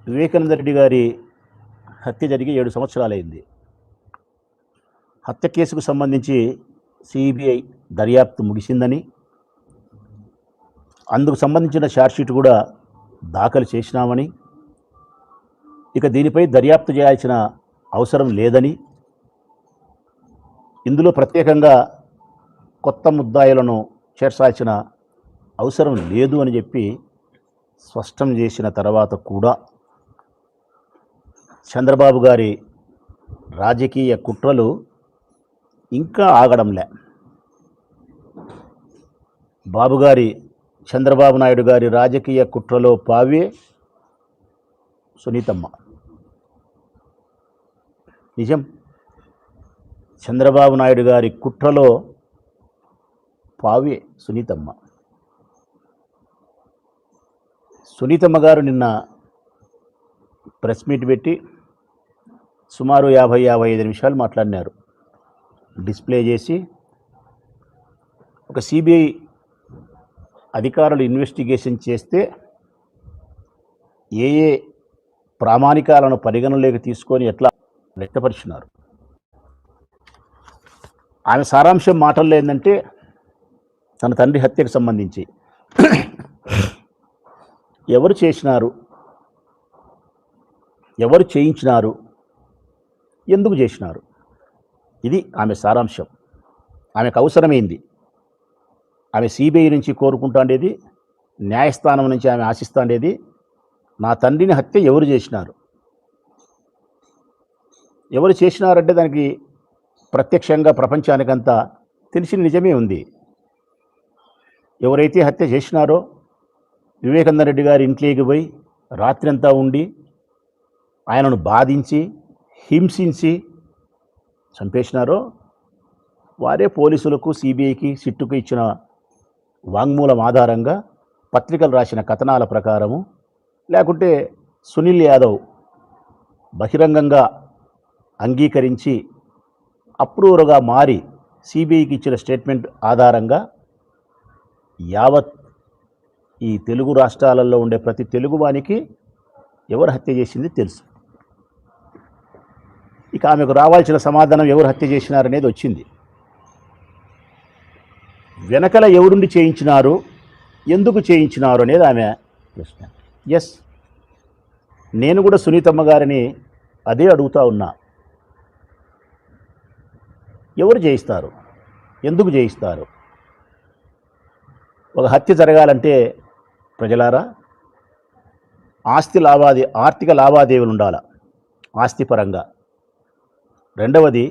వివేకానంద రెడ్డి గారి హత్య జరిగి 7 సంవత్సరాలైంది. హత్య కేసుకు సంబంధించి సిబిఐ దర్యాప్తు ముగిసిందని, అందుకు సంబంధించిన ఛార్జ్షీట్ కూడా దాఖలు చేసినామని, ఇక దీనిపై దర్యాప్తు చేయాల్సిన అవసరం లేదని, ఇందులో ప్రత్యేకంగా కొత్త ముద్దాయిలను చేర్చాల్సిన అవసరం లేదు అని చెప్పి స్పష్టం చేసిన తర్వాత కూడా చంద్రబాబు గారి రాజకీయ కుట్రలు ఇంకా ఆగడంలే. చంద్రబాబు నాయుడు గారి రాజకీయ కుట్రలో పావే సునీతమ్మ. నిజం, చంద్రబాబు నాయుడు గారి కుట్రలో పావే సునీతమ్మ. సునీతమ్మ గారు నిన్న ప్రెస్ మీట్ పెట్టి సుమారు 50-55 నిమిషాలు మాట్లాడినారు. డిస్ప్లే చేసి ఒక సిబిఐ అధికారులు ఇన్వెస్టిగేషన్ చేస్తే ఏ ఏ ప్రామాణికాలను పరిగణలోకి తీసుకొని ఎట్లా వ్యక్తపరిచినారు. ఆమె సారాంశం మాటల్లో ఏంటంటే, తన తండ్రి హత్యకు సంబంధించి ఎవరు చేసినారు, ఎవరు చేయించినారు, ఎందుకు చేసినారు, ఇది ఆమె సారాంశం. ఆమెకు అవసరమైంది, ఆమె సిబిఐ నుంచి కోరుకుంటాండేది, న్యాయస్థానం నుంచి ఆమె ఆశిస్తాండేది, నా తండ్రిని హత్య ఎవరు చేసినారు. ఎవరు చేసినారంటే దానికి ప్రత్యక్షంగా ప్రపంచానికంతా తెలిసిన నిజమే ఉంది. ఎవరైతే హత్య చేసినారో, వివేకానంద రెడ్డి గారి ఇంట్లోకి పోయి రాత్రంతా ఉండి ఆయనను బాధించి హింసించి చంపేసినారో వారే పోలీసులకు, సిబిఐకి, సిట్టుకు ఇచ్చిన వాంగ్మూలం ఆధారంగా, పత్రికలు రాసిన కథనాల ప్రకారము, లేకుంటే సునీల్ యాదవ్ బహిరంగంగా అంగీకరించి అప్రూవర్గా మారి సిబిఐకి ఇచ్చిన స్టేట్మెంట్ ఆధారంగా యావత్ ఈ తెలుగు రాష్ట్రాలలో ఉండే ప్రతి తెలుగువానికి ఎవరు హత్య చేసింది తెలుసు. ఇక ఆమెకు రావాల్సిన సమాధానం ఎవరు హత్య చేసినారనేది వచ్చింది. వెనకల ఎవరుండి చేయించినారు, ఎందుకు చేయించినారు అనేది ఆమె ప్రశ్న. ఎస్, నేను కూడా సునీతమ్మ గారిని అదే అడుగుతా ఉన్నా. ఎవరు చేయిస్తారు, ఎందుకు చేయిస్తారు? ఒక హత్య జరగాలంటే ప్రజలారా ఆర్థిక లావాదేవీలు ఉండాలి, ఆస్తి పరంగా. రెండవది,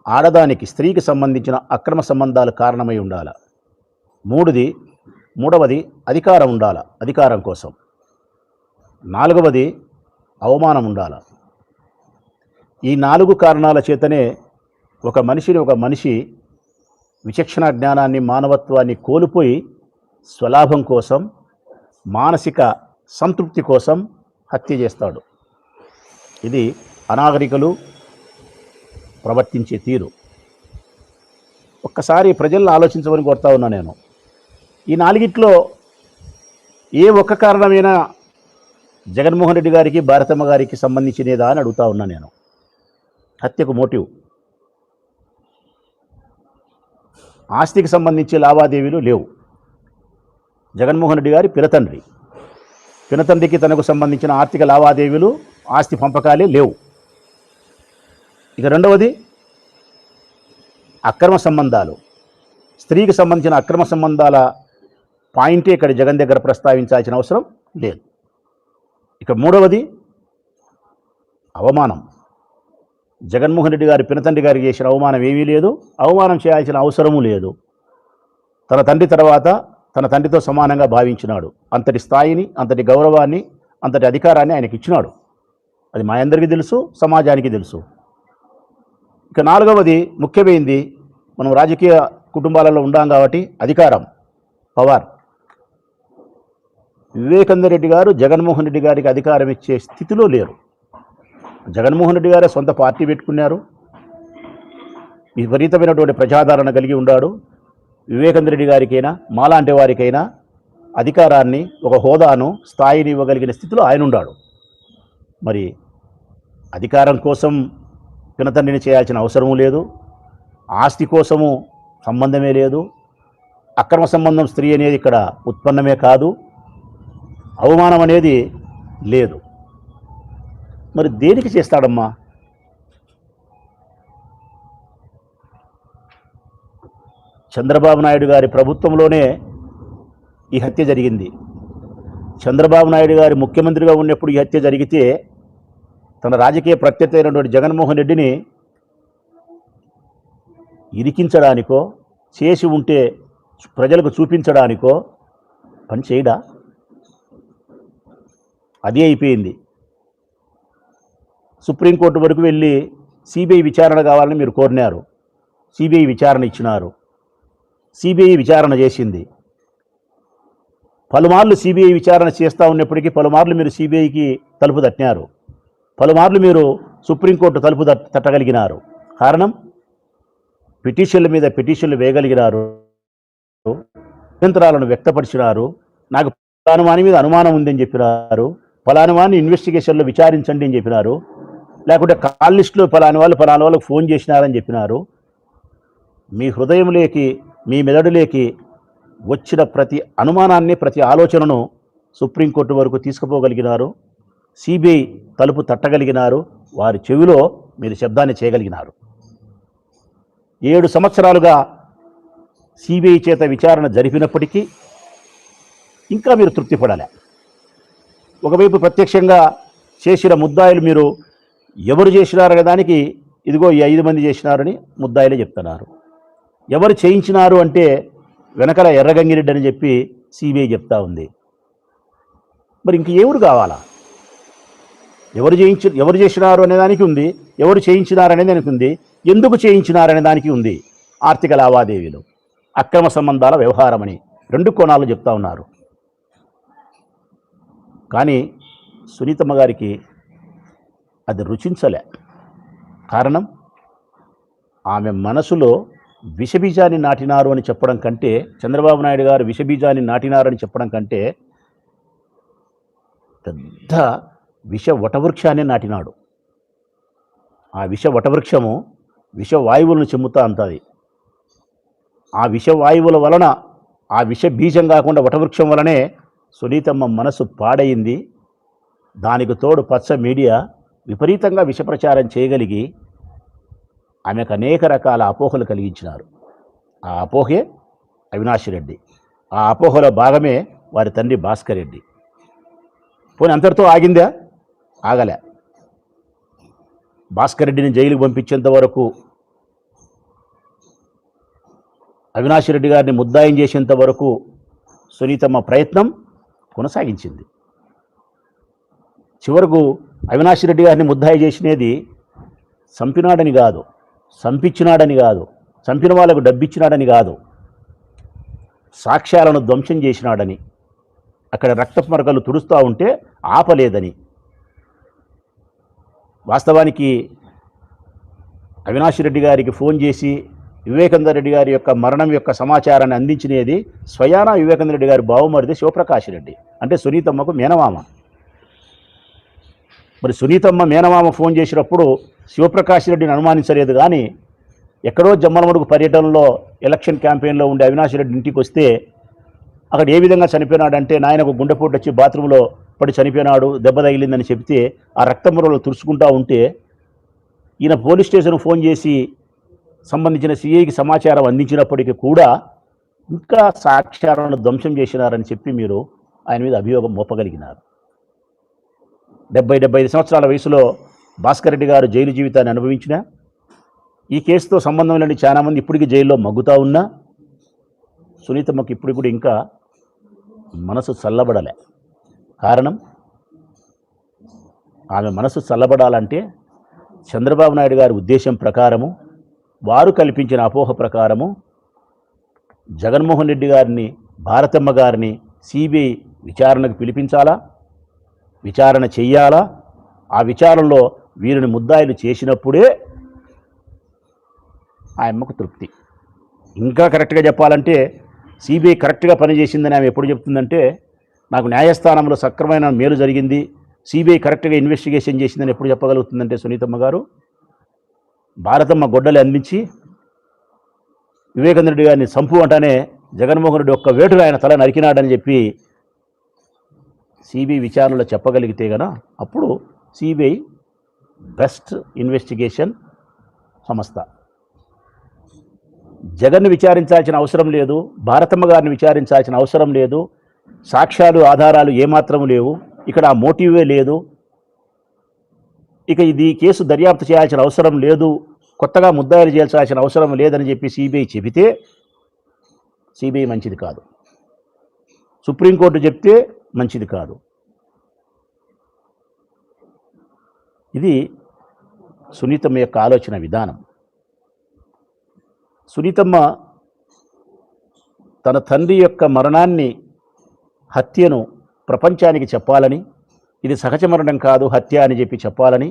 ఆడదానికి, స్త్రీకి సంబంధించిన అక్రమ సంబంధాలు కారణమై ఉండాలి. మూడవది అధికారం ఉండాలి, అధికారం కోసం. నాలుగవది అవమానం ఉండాలి. ఈ 4 కారణాల చేతనే ఒక మనిషి విచక్షణ జ్ఞానాన్ని, మానవత్వాన్ని కోల్పోయి స్వలాభం కోసం, మానసిక సంతృప్తి కోసం హత్య చేస్తాడు. ఇది అనాగరికులు ప్రవర్తించే తీరు. ఒక్కసారి ప్రజలను ఆలోచించమని కోరుతా ఉన్నా నేను. ఈ 4ట్లో ఏ ఒక్క కారణమైనా జగన్మోహన్ రెడ్డి గారికి, భారతమ్మ గారికి సంబంధించినదా అని అడుగుతా ఉన్నా నేను. హత్యకు మోటివ్, ఆస్తికి సంబంధించి లావాదేవీలు లేవు. జగన్మోహన్ రెడ్డి గారి పినతండ్రికి తనకు సంబంధించిన ఆర్థిక లావాదేవీలు, ఆస్తి పంపకాలే లేవు. ఇక రెండవది అక్రమ సంబంధాలు, స్త్రీకి సంబంధించిన అక్రమ సంబంధాల పాయింటే ఇక్కడ జగన్ దగ్గర ప్రస్తావించాల్సిన అవసరం లేదు. ఇక మూడవది అవమానం. జగన్మోహన్ రెడ్డి గారి పినతండ్రి గారికి చేసిన అవమానం ఏమీ లేదు, అవమానం చేయాల్సిన అవసరమూ లేదు. తన తండ్రి తర్వాత తన తండ్రితో సమానంగా భావించినాడు. అంతటి స్థాయిని, అంతటి గౌరవాన్ని, అంతటి అధికారాన్ని ఆయనకి ఇచ్చినాడు. అది మా అందరికీ తెలుసు, సమాజానికి తెలుసు. ఇక నాలుగవది ముఖ్యమైనది, మనం రాజకీయ కుటుంబాలలో ఉండాం కాబట్టి అధికారం, పవర్. వివేకానంద రెడ్డి గారు జగన్మోహన్ రెడ్డి గారికి అధికారం ఇచ్చే స్థితిలో లేరు. జగన్మోహన్ రెడ్డి గారే సొంత పార్టీ పెట్టుకున్నారు, విపరీతమైనటువంటి ప్రజాదరణ కలిగి ఉన్నాడు. వివేకానంద రెడ్డి గారికైనా, మాలాంటి వారికైనా అధికారాన్ని, ఒక హోదాను, స్థాయిని ఇవ్వగలిగిన స్థితిలో ఆయన ఉన్నాడు. మరి అధికారం కోసం పినతండ్రిని చేయాల్సిన అవసరము లేదు, ఆస్తి కోసము సంబంధమే లేదు, అక్రమ సంబంధం స్త్రీ అనేది ఇక్కడ ఉత్పన్నమే కాదు, అవమానం అనేది లేదు. మరి దేనికి చేస్తాడమ్మా? చంద్రబాబు నాయుడు గారి ప్రభుత్వంలోనే ఈ హత్య జరిగింది. చంద్రబాబు నాయుడు గారి ముఖ్యమంత్రిగా ఉన్నప్పుడు ఈ హత్య జరిగితే తన రాజకీయ ప్రత్యర్థి అయినటువంటి జగన్మోహన్ రెడ్డిని ఇరికించడానికో, చేసి ఉంటే ప్రజలకు చూపించడానికో పని చేయడా? అదే అయిపోయింది. సుప్రీంకోర్టు వరకు వెళ్ళి సిబిఐ విచారణ కావాలని మీరు కోరినారు, సిబిఐ విచారణ ఇచ్చినారు, సిబిఐ విచారణ చేసింది. పలుమార్లు సిబిఐ విచారణ చేస్తూ ఉన్నప్పటికీ పలుమార్లు మీరు సిబిఐకి తలుపు తట్టినారు, పలుమార్లు మీరు సుప్రీంకోర్టు తలుపు తట్టగలిగినారు. కారణం, పిటిషన్ల మీద పిటిషన్లు వేయగలిగినారు, అభ్యంతరాలను వ్యక్తపరిచినారు. నాకు ఫలానువాని మీద అనుమానం ఉందని చెప్పినారు, ఫలానువాన్ని ఇన్వెస్టిగేషన్లో విచారించండి అని చెప్పినారు, లేకుంటే కాల్ లిస్టులో ఫలాని వాళ్ళకి ఫోన్ చేసినారని చెప్పినారు. మీ హృదయంలోకి, మీ మెదడులోకి వచ్చిన ప్రతి అనుమానాన్ని, ప్రతి ఆలోచనను సుప్రీంకోర్టు వరకు తీసుకుపోగలిగినారు, సిబిఐ తలుపు తట్టగలిగినారు, వారి చెవిలో మీరు శబ్దాన్ని చేయగలిగినారు. 7 సంవత్సరాలుగా సిబిఐ చేత విచారణ జరిపినప్పటికీ ఇంకా మీరు తృప్తి పడాలి. ఒకవైపు ప్రత్యక్షంగా చేసిన ముద్దాయిలు మీరు ఎవరు చేసినారనే దానికి ఇదిగో ఈ 5 మంది చేసినారని ముద్దాయిలే చెప్తున్నారు. ఎవరు చేయించినారు అంటే వెనకల ఎర్రగంగిరెడ్డి అని చెప్పి సిబిఐ చెప్తా ఉంది. మరి ఇంక ఎవరు కావాలా? ఎవరు చేసినారు అనే దానికి ఉంది, ఎవరు చేయించినారనే దానికి ఉంది, ఎందుకు చేయించినారనే దానికి ఉంది. ఆర్థిక లావాదేవీలు, అక్రమ సంబంధాల వ్యవహారం అని 2 కోణాలు చెప్తా ఉన్నారు. కానీ సునీతమ్మ గారికి అది రుచించలే. కారణం, ఆమె మనసులో విషబీజాన్ని నాటినారు అని చెప్పడం కంటే, చంద్రబాబు నాయుడు గారు విషబీజాన్ని నాటినారని చెప్పడం కంటే పెద్ద విష వటవృక్షాన్ని నాటినాడు. ఆ విష వటవృక్షము విషవాయువులను చెమ్ముతా ఉంటుంది. ఆ విషవాయువుల వలన, ఆ విష బీజం కాకుండా వటవృక్షం వలనే సునీతమ్మ మనసు పాడయింది. దానికి తోడు పచ్చ మీడియా విపరీతంగా విషప్రచారం చేయగలిగి ఆమెకు అనేక రకాల అపోహలు కలిగించినారు. ఆ అపోహే అవినాష్ రెడ్డి, ఆ అపోహలో భాగమే వారి తండ్రి భాస్కర్ రెడ్డి. పోనీ అంతటితో ఆగిందా? ఆగలే. భాస్కర్ రెడ్డిని జైలుకు పంపించేంత వరకు, అవినాష్ రెడ్డి గారిని ముద్దాయం చేసేంత వరకు సునీతమ్మ ప్రయత్నం కొనసాగించింది. చివరకు అవినాష్ రెడ్డి గారిని ముద్దాయి చేసినది చంపినాడని కాదు, చంపించినాడని కాదు, చంపిన వాళ్ళకు డబ్బిచ్చినాడని కాదు, సాక్ష్యాలను ధ్వంసం చేసినాడని, అక్కడ రక్తపు మరకలు తుడుస్తూ ఉంటే ఆపలేదని. వాస్తవానికి అవినాష్ రెడ్డి గారికి ఫోన్ చేసి వివేకానంద రెడ్డి గారి యొక్క మరణం యొక్క సమాచారాన్ని అందించినది స్వయానా వివేకానంద రెడ్డి గారి బావమరిది శివప్రకాష్ రెడ్డి, అంటే సునీతమ్మకు మేనమామ. మరి సునీతమ్మ మేనమామ ఫోన్ చేసినప్పుడు శివప్రకాష్ రెడ్డిని అనుమానించలేదు. కానీ ఎక్కడో జమ్మలమడుగు పర్యటనలో ఎలక్షన్ క్యాంపెయిన్లో ఉండే అవినాష్ రెడ్డి ఇంటికి వస్తే అక్కడ ఏ విధంగా చనిపోయినాడంటే, నాయనకు గుండెపోటు వచ్చి బాత్రూంలో పడి చనిపోయినాడు, దెబ్బ తగిలిందని చెప్తే ఆ రక్తమురలు తుడుచుకుంటూ ఉంటే ఈయన పోలీస్ స్టేషన్ ఫోన్ చేసి సంబంధించిన సిఐకి సమాచారం అందించినప్పటికీ కూడా ఇంకా సాక్ష్యాలను ధ్వంసం చేసినారని చెప్పి మీరు ఆయన మీద అభియోగం మోపగలిగినారు. 70-75 సంవత్సరాల వయసులో భాస్కర్ రెడ్డి గారు జైలు జీవితాన్ని అనుభవించిన, ఈ కేసుతో సంబంధం లేని చాలామంది ఇప్పటికీ జైల్లో మగ్గుతూ ఉన్నా సునీతమ్మకి ఇప్పుడు కూడా ఇంకా మనసు చల్లబడలే. కారణం, ఆమె మనసు చల్లబడాలంటే చంద్రబాబు నాయుడు గారి ఉద్దేశం ప్రకారము, వారు కల్పించిన అపోహ ప్రకారము జగన్మోహన్ రెడ్డి గారిని, భారతమ్మ గారిని సిబిఐ విచారణకు పిలిపించాలా, విచారణ చెయ్యాలా. ఆ విచారణలో వీరిని ముద్దాయిలు చేసినప్పుడే ఆ అమ్మకు తృప్తి. ఇంకా కరెక్ట్గా చెప్పాలంటే సిబిఐ కరెక్ట్గా పనిచేసిందని ఆమె ఎప్పుడు చెప్తుందంటే, నాకు న్యాయస్థానంలో సక్రమైన మేలు జరిగింది, సిబిఐ కరెక్ట్గా ఇన్వెస్టిగేషన్ చేసిందని ఎప్పుడు చెప్పగలుగుతుందంటే సునీతమ్మ గారు, భారతమ్మ గొడ్డలి అందించి వివేకానంద రెడ్డి గారిని చంపు అంటానే జగన్మోహన్ రెడ్డి ఒక్క వేటుగా ఆయన తల నరికినాడని చెప్పి సిబిఐ విచారణలో చెప్పగలిగితే గన అప్పుడు సిబిఐ బెస్ట్ ఇన్వెస్టిగేషన్ సంస్థ. జగన్ను విచారించాల్సిన అవసరం లేదు, భారతమ్మ గారిని విచారించాల్సిన అవసరం లేదు, సాక్ష్యాలు ఆధారాలు ఏమాత్రం లేవు, ఇక్కడ ఆ మోటివే లేదు, ఇక ఇది కేసు దర్యాప్తు చేయాల్సిన అవసరం లేదు, కొత్తగా ముద్దాయిలు చేయాల్సిన అవసరం లేదని చెప్పి సిబిఐ చెబితే సిబిఐ మంచిది కాదు, సుప్రీంకోర్టు చెప్తే మంచిది కాదు. ఇది సునీతమ్మ యొక్క ఆలోచన విధానం. సునీతమ్మ తన తండ్రి యొక్క మరణాన్ని, హత్యను ప్రపంచానికి చెప్పాలని, ఇది సహజ మరణం కాదు హత్య అని చెప్పి చెప్పాలని,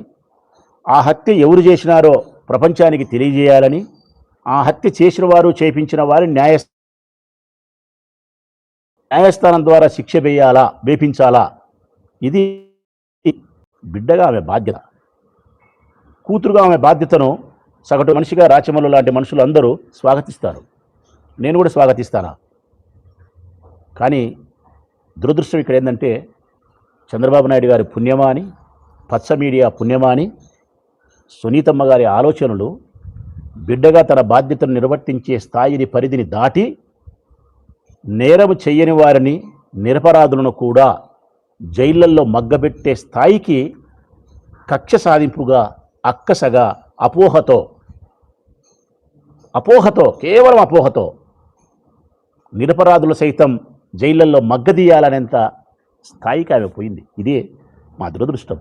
ఆ హత్య ఎవరు చేసినారో ప్రపంచానికి తెలియజేయాలని, ఆ హత్య చేసిన వారు చేయించిన వారిని న్యాయస్థానం ద్వారా శిక్ష వేపించాలా, ఇది బిడ్డగా ఆమె బాధ్యత. కూతురుగా ఆమె బాధ్యతను సగటు మనిషిగా రాచమల్లు లాంటి మనుషులు అందరూ స్వాగతిస్తారు, నేను కూడా స్వాగతిస్తాను. కానీ దురదృష్టం ఇక్కడ ఏంటంటే చంద్రబాబు నాయుడు గారి పుణ్యమా అని, పచ్చ మీడియా పుణ్యమా అని సునీతమ్మ గారి ఆలోచనలు బిడ్డగా తన బాధ్యతను నిర్వర్తించే స్థాయిని, పరిధిని దాటి నేరం చెయ్యని వారిని, నిరపరాధులను కూడా జైళ్లల్లో మగ్గబెట్టే స్థాయికి కక్ష సాధింపుగా, అక్కసగా, అపోహతో కేవలం అపోహతో నిరపరాధులు సైతం జైళ్లల్లో మగ్గదీయాలనేంత స్థాయికి ఆమె పోయింది. ఇదే మా దురదృష్టం.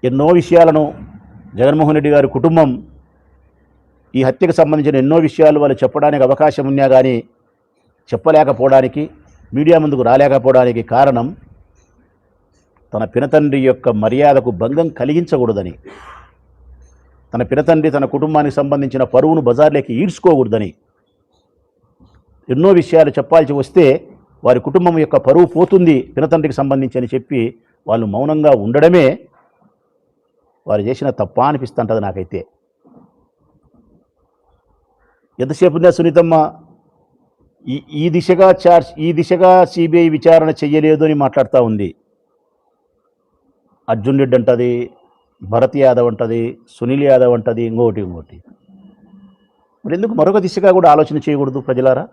ఎన్నో విషయాలను జగన్మోహన్ రెడ్డి గారి కుటుంబం ఈ హత్యకు సంబంధించిన ఎన్నో విషయాలు వాళ్ళు చెప్పడానికి అవకాశం ఉన్నా కానీ చెప్పలేకపోవడానికి, మీడియా ముందుకు రాలేకపోవడానికి కారణం తన పినతండ్రి యొక్క మర్యాదకు భంగం కలిగించకూడదని, తన పినతండ్రి తన కుటుంబానికి సంబంధించిన పరువును బజార్లోకి ఈడ్చుకోకూడదని, ఎన్నో విషయాలు చెప్పాల్సి వస్తే వారి కుటుంబం యొక్క పరువు పోతుంది పినతండ్రికి సంబంధించి అని చెప్పి వాళ్ళు మౌనంగా ఉండడమే వారు చేసిన తప్ప అనిపిస్తుంటుంది నాకైతే. ఎంతసేపు ఉందా సునీతమ్మ ఈ దిశగా సిబిఐ విచారణ చెయ్యలేదు అని మాట్లాడుతూ ఉంది. అర్జున్ రెడ్డి అంటది, భరత్ యాదవ్ అంటది, సునీల్ యాదవ్ అంటది, ఇంకోటి. మరి ఎందుకు మరొక దిశగా కూడా ఆలోచన చేయకూడదు ప్రజలారా?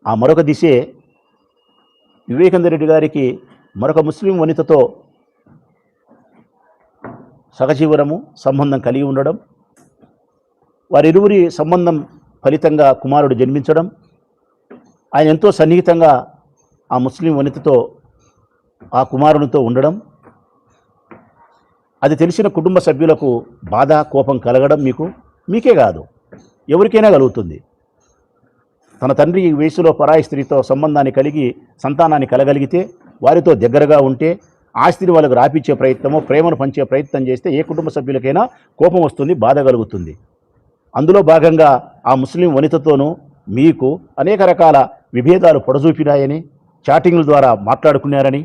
ఆ మరొక దిశే వివేకానంద రెడ్డి గారికి మరొక ముస్లిం వనితతో సహజీవనము, సంబంధం కలిగి ఉండడం, వారిరువురి సంబంధం ఫలితంగా కుమారుడు జన్మించడం, ఆయన ఎంతో సన్నిహితంగా ఆ ముస్లిం వనితతో, ఆ కుమారునితో ఉండడం, అది తెలిసిన కుటుంబ సభ్యులకు బాధ, కోపం కలగడం మీకే కాదు ఎవరికైనా కలుగుతుంది. తన తండ్రి ఈ వయసులో పరాయి స్త్రీతో సంబంధాన్ని కలిగి సంతానాన్ని కలగలిగితే, వారితో దగ్గరగా ఉంటే, ఆస్తిని వాళ్ళకు రాపించే ప్రయత్నమో, ప్రేమను పంచే ప్రయత్నం చేస్తే ఏ కుటుంబ సభ్యులకైనా కోపం వస్తుంది, బాధ కలుగుతుంది. అందులో భాగంగా ఆ ముస్లిం వనితతోనూ మీకు అనేక రకాల విభేదాలు పొడజూపినాయని, చాటింగ్ల ద్వారా మాట్లాడుకున్నారని,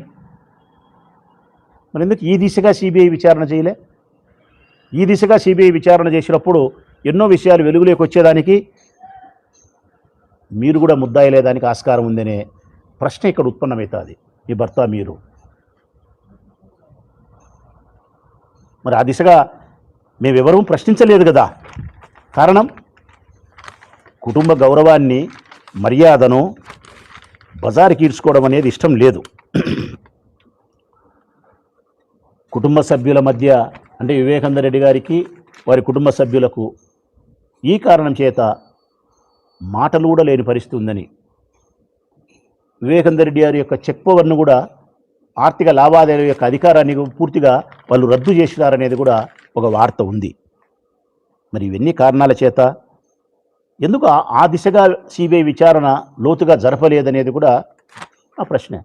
మరి ఎందుకు ఈ దిశగా సిబిఐ విచారణ చేయలే? ఈ దిశగా సిబిఐ విచారణ చేసినప్పుడు ఎన్నో విషయాలు వెలుగులోకి వచ్చేదానికి, మీరు కూడా ముద్దాయలేదానికి ఆస్కారం ఉందనే ప్రశ్న ఇక్కడ ఉత్పన్నమవుతుంది. మీ భర్త మీరు మరి ఆ దిశగా మేమెవరూ ప్రశ్నించలేదు కదా. కారణం కుటుంబ గౌరవాన్ని, మర్యాదను బజారుకి ఈడ్చుకోవడం అనేది ఇష్టం లేదు. కుటుంబ సభ్యుల మధ్య, అంటే వివేకానంద రెడ్డి గారికి వారి కుటుంబ సభ్యులకు ఈ కారణం చేత మాటలు కూడా లేని పరిస్థితి ఉందని, వివేకానంద రెడ్డి గారి యొక్క చెక్ పవర్ను కూడా, ఆర్థిక లావాదేవీల యొక్క అధికారాన్ని పూర్తిగా వాళ్ళు రద్దు చేసినారనేది కూడా ఒక వార్త ఉంది. మరి ఇవన్నీ కారణాల చేత ఎందుకు ఆ దిశగా సిబిఐ విచారణ లోతుగా జరపలేదనేది కూడా ఆ ప్రశ్న.